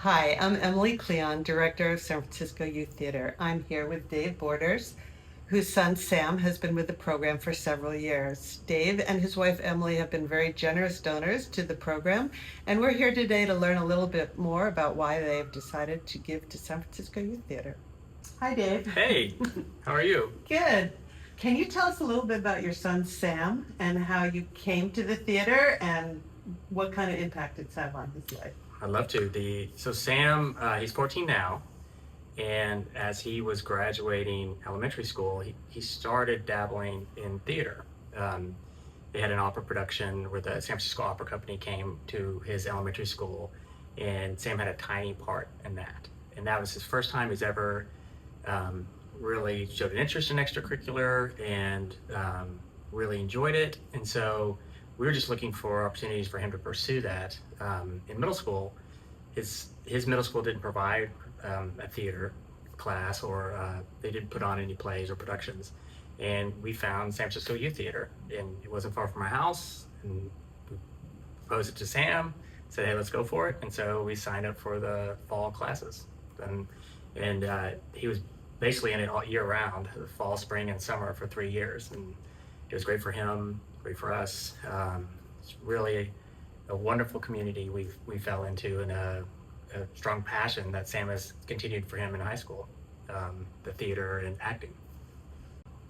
Hi, I'm Emily Cleon, Director of San Francisco Youth Theater. I'm here with Dave Borders, whose son Sam has been with the program for several years. Dave and his wife Emily have been very generous donors to the program, and we're here today to learn a little bit more about why they've decided to give to San Francisco Youth Theater. Hi, Dave. Hey, how are you? Good. Can you tell us a little bit about your son Sam and how you came to the theater and what kind of impact it's had on his life? I'd love to. So Sam, he's 14 now, and as he was graduating elementary school, he started dabbling in theater. They had an opera production where the San Francisco Opera Company came to his elementary school, and Sam had a tiny part in that. And that was his first time he's ever really showed an interest in extracurricular and really enjoyed it. And so we were just looking for opportunities for him to pursue that. In middle school, his middle school didn't provide a theater class, or they didn't put on any plays or productions. And we found San Francisco Youth Theater, and it wasn't far from our house. And we proposed it to Sam, said, "Hey, let's go for it." And so we signed up for the fall classes, and he was basically in it all year round, the fall, spring, and summer for 3 years, and it was great for him, great for us. It's really a wonderful community we fell into, and a strong passion that Sam has continued for him in high school, the theater and acting.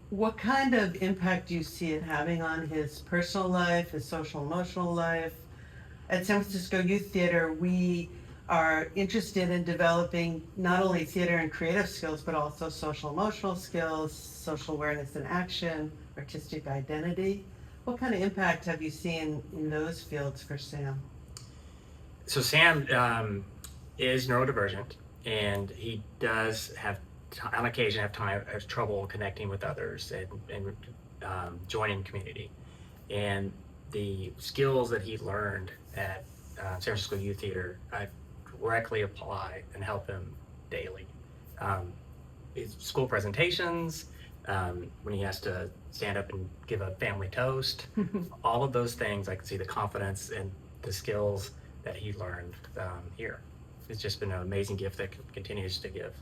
What kind of impact do you see it having on his personal life, his social emotional life? At San Francisco Youth Theater, we are interested in developing not only theater and creative skills, but also social emotional skills, social awareness and action, artistic identity. What kind of impact have you seen in those fields for Sam? So Sam is neurodivergent, and he does have on occasion has trouble connecting with others and joining community. And the skills that he learned at San Francisco Youth Theater, I directly apply and help him daily. His school presentations, when he has to stand up and give a family toast, all of those things, I can see the confidence and the skills that he learned here. It's just been an amazing gift that continues to give.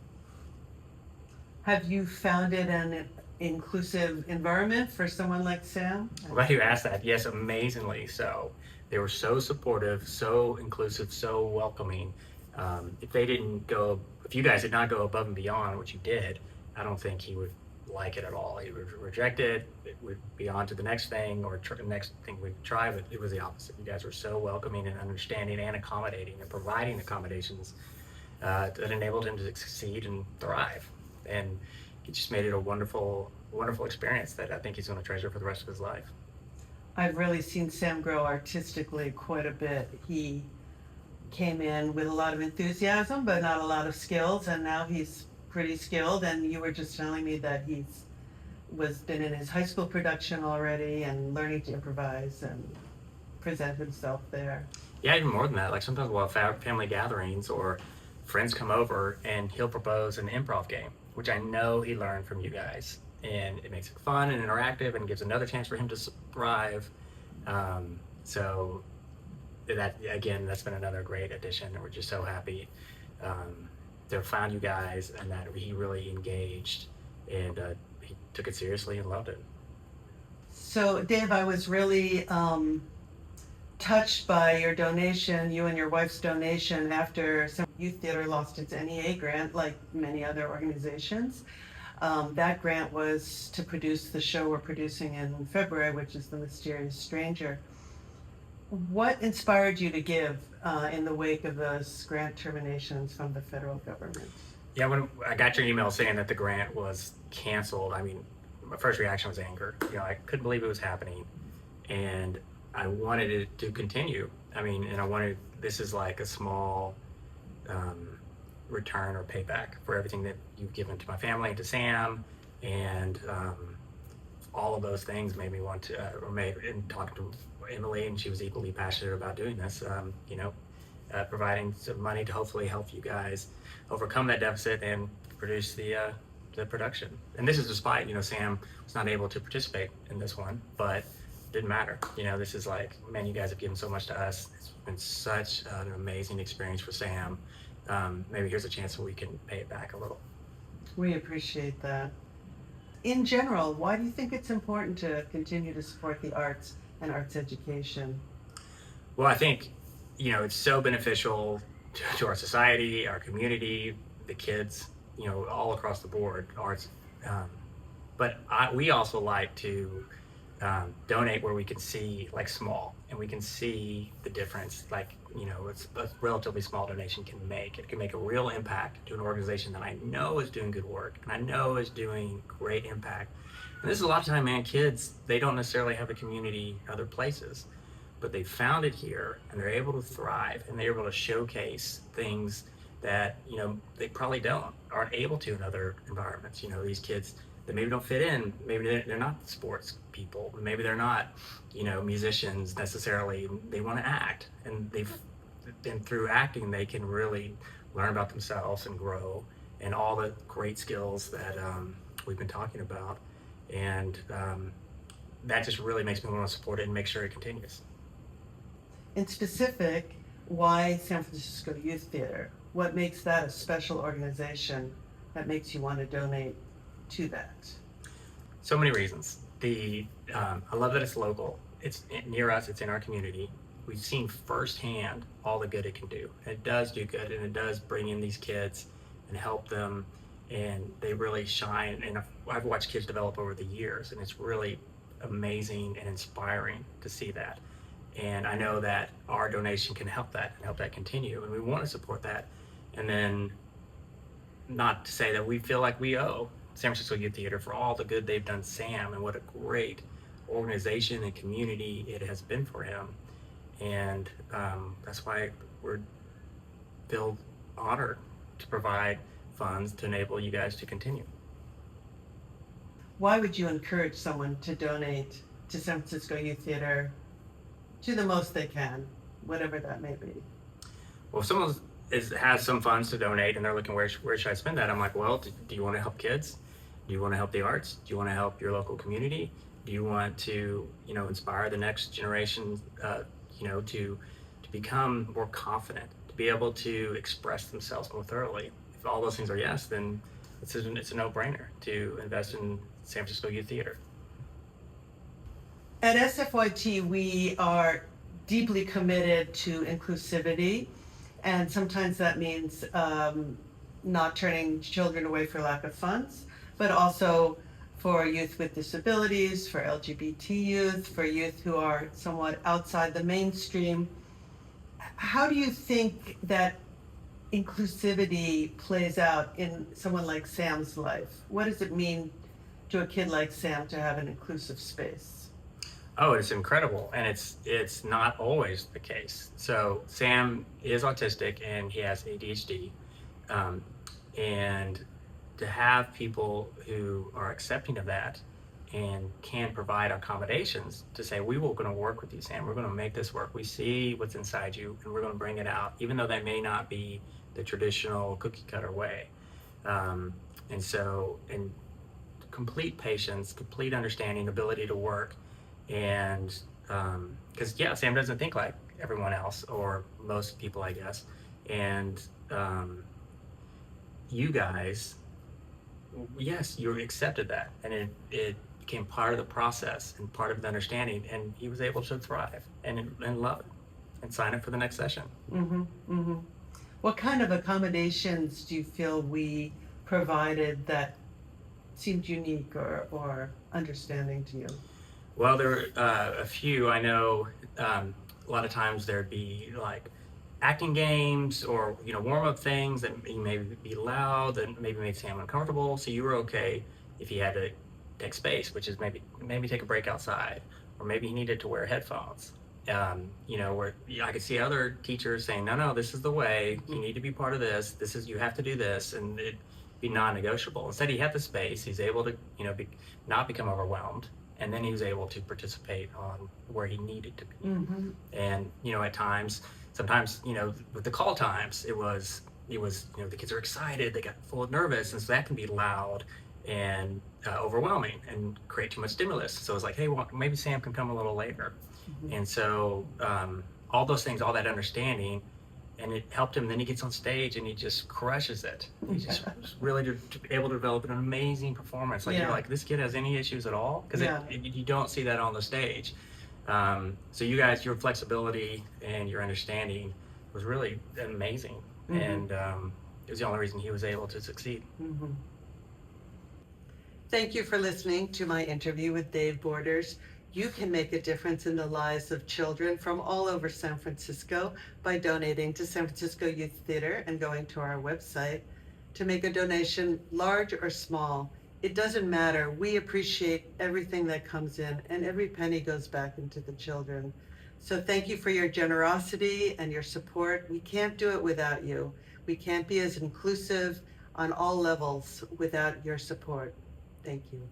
Have you found it an inclusive environment for someone like Sam? I'm glad you asked that. Yes, amazingly so. They were so supportive, so inclusive, so welcoming. If you guys did not go above and beyond what you did, I don't think he would like it at all. He would reject it. It would be on to the next thing, or the next thing we'd try, but it was the opposite. You guys were so welcoming and understanding and accommodating and providing accommodations that enabled him to succeed and thrive. And it just made it a wonderful, wonderful experience that I think he's going to treasure for the rest of his life. I've really seen Sam grow artistically quite a bit. He came in with a lot of enthusiasm, but not a lot of skills, and now he's pretty skilled. And you were just telling me that he's been in his high school production already and learning to improvise and present himself there. Yeah, even more than that. Like sometimes we'll have family gatherings or friends come over, and he'll propose an improv game, which I know he learned from you guys. And it makes it fun and interactive and gives another chance for him to thrive. So that, again, that's been another great addition, and we're just so happy to have found you guys, and that he really engaged, and he took it seriously and loved it. So, Dave, I was really touched by your donation, you and your wife's donation, after Youth Theater lost its NEA grant, like many other organizations. That grant was to produce the show we're producing in February, which is The Mysterious Stranger. What inspired you to give in the wake of those grant terminations from the federal government? Yeah, when I got your email saying that the grant was canceled, I mean, my first reaction was anger. I couldn't believe it was happening, and I wanted it to continue. I mean, and this is like a small return or payback for everything that you've given to my family and to Sam, and all of those things made me want to, and talk to Emily, and she was equally passionate about doing this, providing some money to hopefully help you guys overcome that deficit and produce the production. And this is despite, Sam was not able to participate in this one, but didn't matter. This is like, man, you guys have given so much to us. It's been such an amazing experience for Sam, maybe here's a chance where we can pay it back a little. We appreciate that. In general, why do you think it's important to continue to support the arts and arts education? Well, I think, it's so beneficial to our society, our community, the kids, all across the board, arts. Um, but we also like to donate where we can see, like, small, and we can see the difference, like, it's a relatively small donation can make. It can make a real impact to an organization that I know is doing good work and I know is doing great impact. And this is a lot of time, man, kids, they don't necessarily have a community other places, but they found it here and they're able to thrive and they're able to showcase things that, they probably aren't able to in other environments. These kids that maybe don't fit in, maybe they're not sports people, maybe they're not, musicians necessarily. They want to act, and through acting they can really learn about themselves and grow, and all the great skills that we've been talking about, and that just really makes me want to support it and make sure it continues. In specific, why San Francisco Youth Theater? What makes that a special organization that makes you want to donate to that? So many reasons. I love that it's local. It's near us. It's in our community. We've seen firsthand all the good it can do. And it does do good, and it does bring in these kids and help them, and they really shine. And I've watched kids develop over the years, and it's really amazing and inspiring to see that. And I know that our donation can help that and help that continue, and we want to support that. And then, not to say that we feel like we owe San Francisco Youth Theater for all the good they've done Sam, and what a great organization and community it has been for him. And that's why we're feel honored to provide funds to enable you guys to continue. Why would you encourage someone to donate to San Francisco Youth Theater to the most they can, whatever that may be? Well, if someone has some funds to donate and they're looking, where should I spend that? I'm like, well, do you want to help kids? Do you want to help the arts? Do you want to help your local community? Do you want to, inspire the next generation, to become more confident, to be able to express themselves more thoroughly? If all those things are yes, then it's a no-brainer to invest in San Francisco Youth Theater. At SFYT, we are deeply committed to inclusivity, and sometimes that means not turning children away for lack of funds, but also for youth with disabilities, for LGBT youth, for youth who are somewhat outside the mainstream. How do you think that inclusivity plays out in someone like Sam's life? What does it mean to a kid like Sam to have an inclusive space? Oh, it's incredible, and it's not always the case. So Sam is autistic and he has ADHD, and to have people who are accepting of that and can provide accommodations to say, we will going to work with you, Sam. We're going to make this work. We see what's inside you, and we're going to bring it out, even though that may not be the traditional cookie cutter way. And complete patience, complete understanding, ability to work. And because Sam doesn't think like everyone else, or most people, I guess. And you guys, yes, you accepted that, and it became part of the process and part of the understanding, and he was able to thrive and love it and sign up for the next session. Mm-hmm, mm-hmm. What kind of accommodations do you feel we provided that seemed unique or understanding to you? Well, there are a few. I know a lot of times there'd be like acting games or warm-up things that maybe be loud and maybe made Sam uncomfortable. So you were okay if he had to take space, which is maybe take a break outside, or maybe he needed to wear headphones. Where I could see other teachers saying, no, this is the way. You need to be part of this. You have to do this, and it'd be non-negotiable. Instead, he had the space. He's able to not become overwhelmed. And then he was able to participate on where he needed to be. Mm-hmm. And, at times, sometimes, with the call times, it was, the kids are excited, they got full of nervous, and so that can be loud and overwhelming and create too much stimulus. So it's like, hey, well, maybe Sam can come a little later. Mm-hmm. And so all those things, all that understanding, and it helped him. Then he gets on stage and he just crushes it. He's just really able to develop an amazing performance. Like, Yeah. you're like, this kid has any issues at all? Because Yeah. you don't see that on the stage. So you guys, your flexibility and your understanding was really amazing. And it was the only reason he was able to succeed. Thank you for listening to my interview with Dave Borders. You can make a difference in the lives of children from all over San Francisco by donating to San Francisco Youth Theater and going to our website. To make a donation, large or small, it doesn't matter. We appreciate everything that comes in, and every penny goes back into the children. So thank you for your generosity and your support. We can't do it without you. We can't be as inclusive on all levels without your support. Thank you.